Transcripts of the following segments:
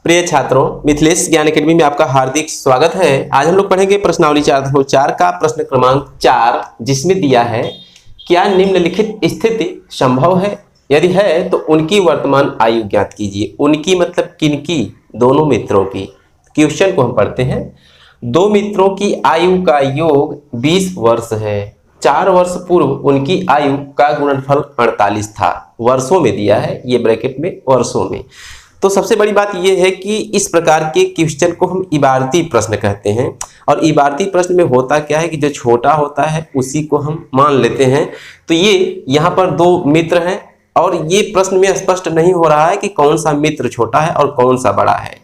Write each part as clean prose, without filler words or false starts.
प्रिय छात्रों, मिथिलेश ज्ञान अकेडमी में आपका हार्दिक स्वागत है। आज हम लोग पढ़ेंगे प्रश्नावली 4 का प्रश्न क्रमांक 4, जिसमें दिया है क्या निम्नलिखित स्थिति संभव है? यदि है तो उनकी वर्तमान आयु ज्ञात कीजिए। उनकी मतलब किनकी? दोनों मित्रों की। क्वेश्चन को हम पढ़ते हैं। दो मित्रों की आयु का योग 20 वर्ष है। 4 वर्ष पूर्व उनकी आयु का गुणनफल 48 था। वर्षों में दिया है, ये ब्रैकेट में वर्षों में। तो सबसे बड़ी बात यह है कि इस प्रकार के क्वेश्चन को हम इबारती प्रश्न कहते हैं। और इबारती प्रश्न में होता क्या है कि जो छोटा होता है उसी को हम मान लेते हैं। तो ये यहाँ पर दो मित्र हैं और ये प्रश्न में स्पष्ट नहीं हो रहा है कि कौन सा मित्र छोटा है और कौन सा बड़ा है।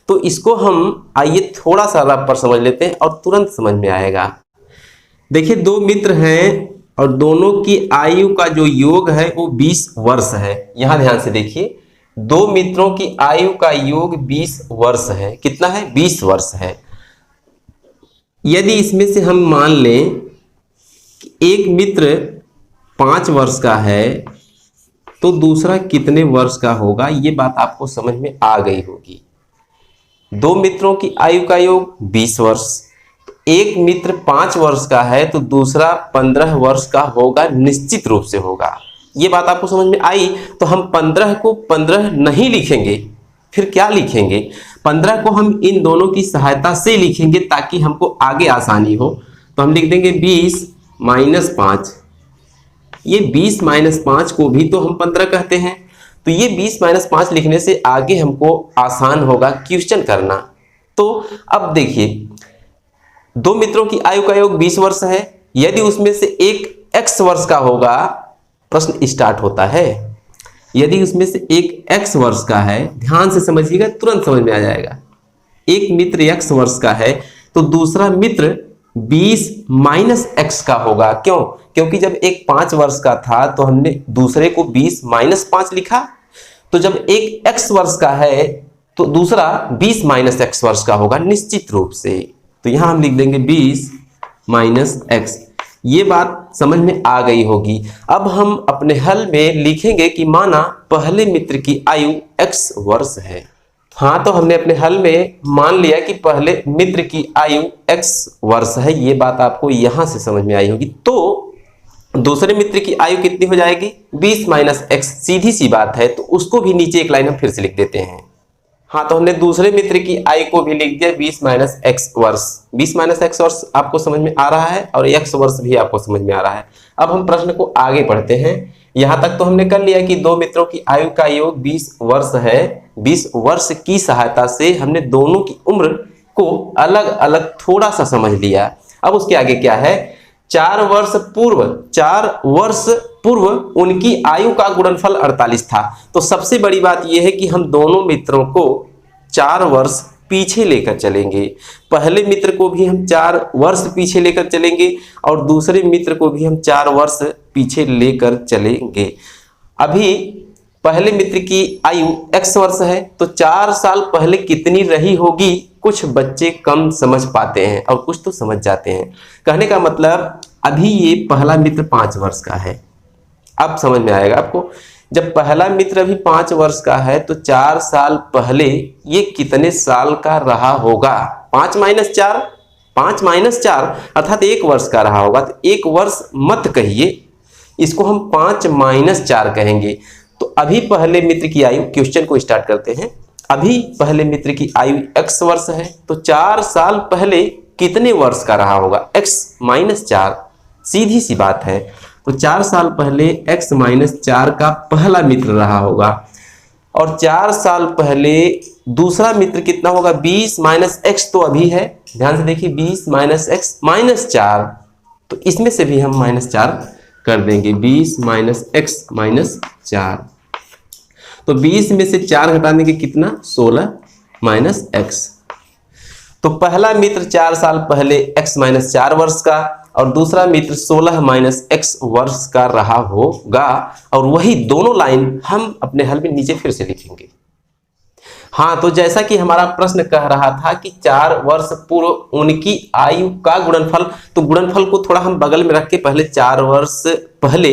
तो इसको हम आइए थोड़ा सा रफ पर समझ लेते हैं और तुरंत समझ में आएगा। देखिए, दो मित्र हैं और दोनों की आयु का जो योग है वो 20 वर्ष है। यहां ध्यान से देखिए, दो मित्रों की आयु का योग 20 वर्ष है। कितना है? 20 वर्ष है। यदि इसमें से हम मान लें कि एक मित्र 5 वर्ष का है तो दूसरा कितने वर्ष का होगा, ये बात आपको समझ में आ गई होगी। दो मित्रों की आयु का योग 20 वर्ष, एक मित्र 5 वर्ष का है तो दूसरा 15 वर्ष का होगा, निश्चित रूप से होगा। ये बात आपको समझ में आई। तो हम 15 को 15 नहीं लिखेंगे, फिर क्या लिखेंगे? 15 को हम इन दोनों की सहायता से लिखेंगे ताकि हमको आगे आसानी हो। तो हम लिख देंगे 20 - 5। ये 20 - 5 को भी तो हम 15 कहते हैं। तो ये 20 - 5 लिखने से आगे हमको आसान होगा क्वेश्चन करना। तो अब देखिए, दो मित्रों की आयु का योग 20 वर्ष है। यदि उसमें से एक x वर्ष का होगा, प्रश्न स्टार्ट होता है। यदि उसमें से एक x वर्ष का है, ध्यान से समझिएगा, तुरंत समझ में आ जाएगा। एक मित्र x वर्ष का है तो दूसरा मित्र 20 - x का होगा। क्यों? क्योंकि जब एक 5 वर्ष का था तो हमने दूसरे को 20 - 5 लिखा। तो जब एक x वर्ष का है तो दूसरा 20 - x वर्ष का होगा, निश्चित रूप से। तो यहां हम लिख देंगे 20 - x। ये बात समझ में आ गई होगी। अब हम अपने हल में लिखेंगे कि माना पहले मित्र की आयु x वर्ष है। हाँ, तो हमने अपने हल में मान लिया कि पहले मित्र की आयु x वर्ष है। ये बात आपको यहां से समझ में आई होगी। तो दूसरे मित्र की आयु कितनी हो जाएगी? 20 - x। सीधी सी बात है, तो उसको भी नीचे एक लाइन हम फिर से लिख देते हैं। हाँ, तो हमने दूसरे मित्र की आयु को भी लिख दिया 20 - x वर्ष। 20 - x वर्ष आपको समझ में आ रहा है और x वर्ष भी आपको समझ में आ रहा है। अब हम प्रश्न को आगे पढ़ते हैं। यहां तक तो हमने कर लिया कि दो मित्रों की आयु का योग 20 वर्ष है। 20 वर्ष की सहायता से हमने दोनों की उम्र को अलग अलग थोड़ा सा समझ लिया। अब उसके आगे क्या है? 4 वर्ष पूर्व उनकी आयु का गुणनफल 48 था। तो सबसे बड़ी बात यह है कि हम दोनों मित्रों को 4 वर्ष पीछे लेकर चलेंगे। पहले मित्र को भी हम 4 वर्ष पीछे लेकर चलेंगे और दूसरे मित्र को भी हम 4 वर्ष पीछे लेकर चलेंगे। अभी पहले मित्र की आयु x वर्ष है तो 4 साल पहले कितनी रही होगी? कुछ बच्चे कम समझ पाते हैं और कुछ तो समझ जाते हैं। कहने का मतलब, अभी ये पहला मित्र 5 वर्ष का है। अब समझ में आएगा आपको। जब पहला मित्र अभी 5 वर्ष का है तो 4 साल पहले ये कितने साल का रहा होगा? 5 - 4, 5 - 4 अर्थात 1 वर्ष का रहा होगा। तो 1 वर्ष मत कहिए, इसको हम 5 - 4 कहेंगे। तो अभी पहले मित्र की आयु, क्वेश्चन को स्टार्ट करते हैं। अभी पहले मित्र की आयु x वर्ष है तो 4 साल पहले कितने वर्ष का रहा होगा? x - 4। सीधी सी बात है। तो 4 साल पहले x - 4 का पहला मित्र रहा होगा और 4 साल पहले दूसरा मित्र कितना होगा? 20 - x तो अभी है। ध्यान से देखिए, 20 - x - 4। तो इसमें से भी हम -4 कर देंगे। 20 - x - 4। तो 20 में से 4 घटा देंगे कितना? 16 - x। तो पहला मित्र 4 साल पहले x - 4 वर्ष का और दूसरा मित्र 16 - x वर्ष का रहा होगा। और वही दोनों लाइन हम अपने हल में नीचे फिर से लिखेंगे। हाँ, तो जैसा कि हमारा प्रश्न कह रहा था कि 4 वर्ष पूर्व उनकी आयु का गुणनफल, तो गुणनफल को थोड़ा हम बगल में रख के पहले 4 वर्ष पहले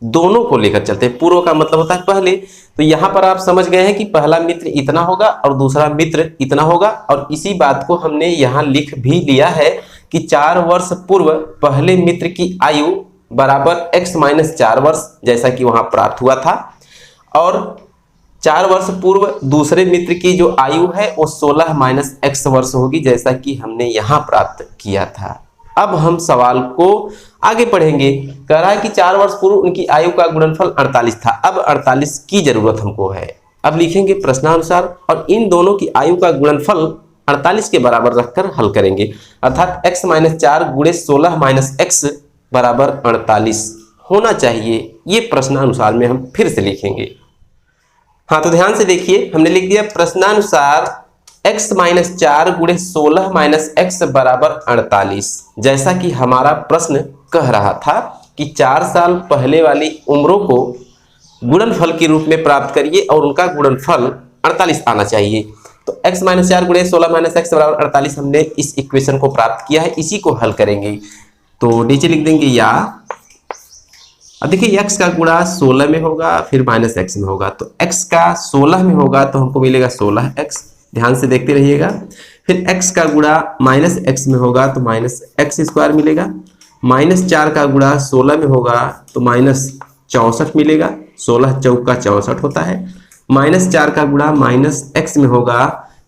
दोनों को लेकर चलते हैं। पूर्व का मतलब होता है पहले। तो यहाँ पर आप समझ गए हैं कि पहला मित्र इतना होगा और दूसरा मित्र इतना होगा, और इसी बात को हमने यहाँ लिख भी लिया है कि 4 वर्ष पूर्व पहले मित्र की आयु बराबर x - 4 वर्ष, जैसा कि वहां प्राप्त हुआ था, और 4 वर्ष पूर्व दूसरे मित्र की जो आयु है वो 16 - x वर्ष होगी, जैसा कि हमने यहाँ प्राप्त किया था। अब हम सवाल को आगे पढ़ेंगे। कह रहा है कि 4 वर्ष पूर्व उनकी आयु का गुणनफल 48 था, अब 48 की जरूरत हमको है। अब लिखेंगे प्रश्नानुसार और इन दोनों की आयु का गुणनफल 48 के बराबर रखकर हल करेंगे, अर्थात x - 4 गुणे 16 - x बराबर 48 होना चाहिए। ये प्रश्नानुसार में हम फिर से लिखेंगे। हाँ, तो ध्यान से देखिए, हमने लिख दिया प्रश्नानुसार x - 4 गुणे 16 - x बराबर 48, जैसा कि हमारा प्रश्न कह रहा था कि 4 साल पहले वाली उम्रों को गुणनफल के रूप में प्राप्त करिए और उनका गुणनफल 48 आना चाहिए। तो x - 4 गुणे 16 - x बराबर 48 हमने इस इक्वेशन को प्राप्त किया है, इसी को हल करेंगे। तो नीचे लिख देंगे या, अब देखिए x का गुणा 16 में होगा फिर -x में होगा, तो x का 16 में होगा तो हमको मिलेगा 16x, ध्यान से देखते रहिएगा। फिर x का गुणा -x में होगा तो -x² मिलेगा, -4 का गुणा 16 में होगा तो -64 मिलेगा, 16 चौका 64 होता है। -4 का गुणा -x में होगा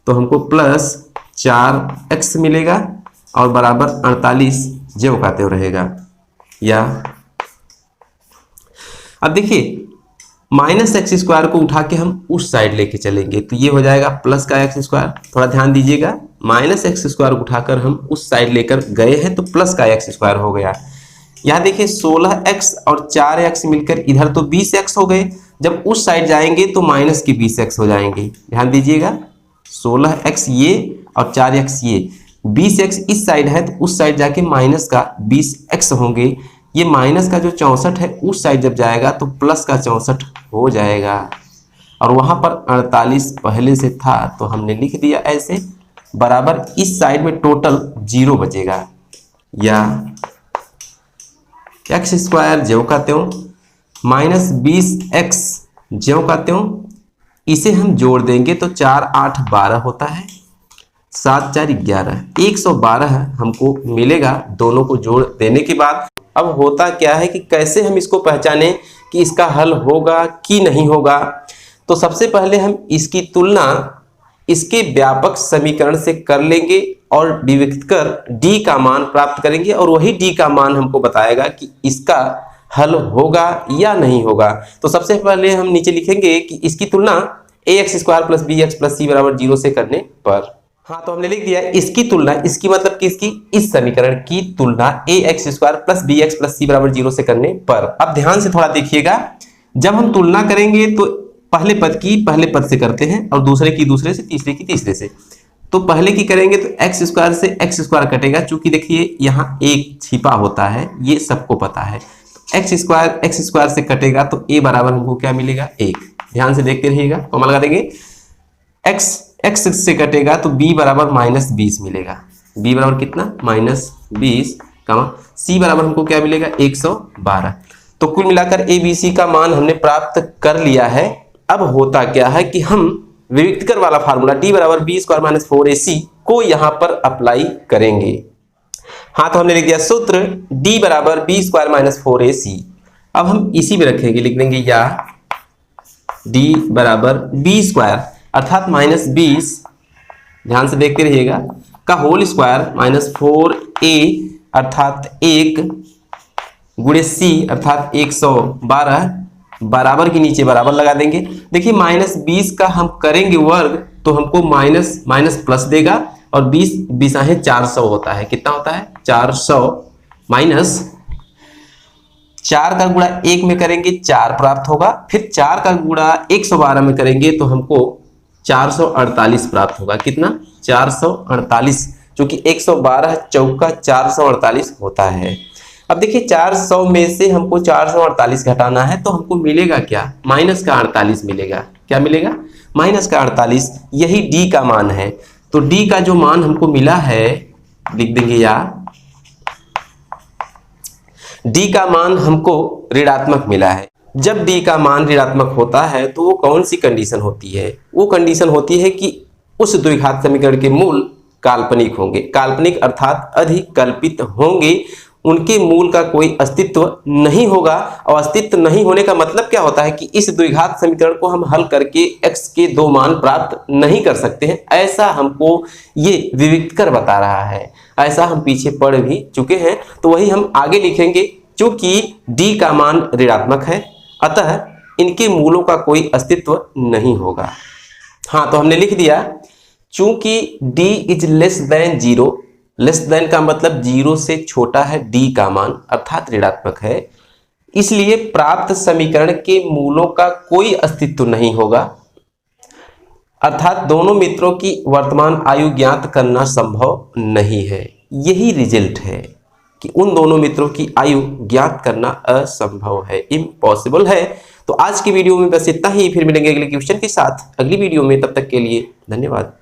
तो हमको +4x मिलेगा और बराबर 48 ज्यों का त्यों रहेगा। या अब देखिए -x² को उठा के हम उस साइड लेके चलेंगे तो ये हो जाएगा प्लस का x²। थोड़ा ध्यान दीजिएगा, -x² को उठाकर हम उस साइड लेकर गए हैं तो प्लस का x² हो गया। यहाँ देखिए 16x और 4x मिलकर इधर तो 20x हो गए, जब उस साइड जाएंगे तो माइनस के 20x हो जाएंगे। ध्यान दीजिएगा, 16x ये और 4x ये, 20x इस साइड है तो उस साइड जाके माइनस का 20x होंगे। ये माइनस का जो 64 है उस साइड जब जाएगा तो प्लस का 64 हो जाएगा, और वहां पर 48 पहले से था तो हमने लिख दिया ऐसे, बराबर इस साइड में टोटल 0 बचेगा। या x² ज्यों का त्यों -20x ज्यों का त्यों, इसे हम जोड़ देंगे तो 4 8 12 होता है, 7 4 11, 112 हमको मिलेगा दोनों को जोड़ देने के बाद। अब होता क्या है कि कैसे हम इसको पहचानें कि इसका हल होगा कि नहीं होगा। तो सबसे पहले हम इसकी तुलना इसके व्यापक समीकरण से कर लेंगे और विविक्त कर d का मान प्राप्त करेंगे, और वही d का मान हमको बताएगा कि इसका हल होगा या नहीं होगा। तो सबसे पहले हम नीचे लिखेंगे कि इसकी तुलना ax² + bx + c बराबर 0 से करने पर। हाँ, तो हमने लिख दिया इसकी तुलना, इसकी मतलब कि इसकी इस समीकरण की तुलना ax² + bx + c बराबर 0 से करने पर। अब ध्यान से थोड़ा देखिएगा, जब हम तुलना करेंगे तो पहले पद की पहले पद से करते हैं और दूसरे की दूसरे से, तीसरे की तीसरे से। तो पहले की करेंगे तो x² से x² कटेगा, चूंकि देखिए यहाँ एक छिपा होता है, ये सबको पता है। तो x² से कटेगा तो a बराबर हमको क्या मिलेगा 1। ध्यान से देखते रहिएगा, कॉमा लगा देंगे। x से कटेगा तो b बराबर -20 मिलेगा, b बराबर कितना -20, c बराबर हमको क्या मिलेगा 112। तो कुल मिलाकर a b c का मान हमने प्राप्त कर लिया है। अब होता क्या है कि हम विविक्तकर वाला फार्मूला d बराबर b² - 4ac को यहाँ पर अप्लाई करेंगे। हाँ, तो हमने लिख दिया सूत्र d बराबर b² - 4ac। अब हम इसी में रखेंगे, लिख देंगे या d बराबर b² अर्थात -20, ध्यान से देखते रहिएगा, का होल स्क्वायर -4a अर्थात 1 गुणे c अर्थात 112 बराबर के नीचे बराबर लगा देंगे। देखिए -20 का हम करेंगे वर्ग तो हमको माइनस प्लस देगा, और 20 20 400 होता है। कितना होता है 400, माइनस 4 का गुणा 1 में करेंगे 4 प्राप्त होगा, फिर 4 का गुणा 112 में करेंगे तो हमको 448 प्राप्त होगा। कितना 448, क्योंकि 112 चौका 448 होता है। अब देखिए 400 में से हमको 448 घटाना है तो हमको मिलेगा क्या, -48 मिलेगा। क्या मिलेगा -48, यही d का मान है। तो d का जो मान हमको मिला है लिख देंगे या डी का मान हमको ऋणात्मक मिला है। जब डी का मान ऋणात्मक होता है तो वो कौन सी कंडीशन होती है? वो कंडीशन होती है कि उस द्विघात समीकरण के मूल काल्पनिक होंगे। काल्पनिक अर्थात अधिकल्पित होंगे, उनके मूल का कोई अस्तित्व नहीं होगा। और अस्तित्व नहीं होने का मतलब क्या होता है कि इस द्विघात समीकरण को हम हल करके x के 2 मान प्राप्त नहीं कर सकते हैं, ऐसा हमको ये विविक्तकर बता रहा है। ऐसा हम पीछे पढ़ भी चुके हैं, तो वही हम आगे लिखेंगे। चूंकि d का मान ऋणात्मक है, अतः इनके मूलों का कोई अस्तित्व नहीं होगा। हाँ, तो हमने लिख दिया, चूंकि d is less than 0, less than का मतलब 0 से छोटा है d का मान अर्थात ऋणात्मक है, इसलिए प्राप्त समीकरण के मूलों का कोई अस्तित्व नहीं होगा। अर्थात दोनों मित्रों की वर्तमान आयु ज्ञात करना संभव नहीं है। यही रिजल्ट है कि उन दोनों मित्रों की आयु ज्ञात करना असंभव है, इम्पॉसिबल है। तो आज की वीडियो में बस इतना ही, फिर मिलेंगे अगले क्वेश्चन के साथ अगली वीडियो में। तब तक के लिए धन्यवाद।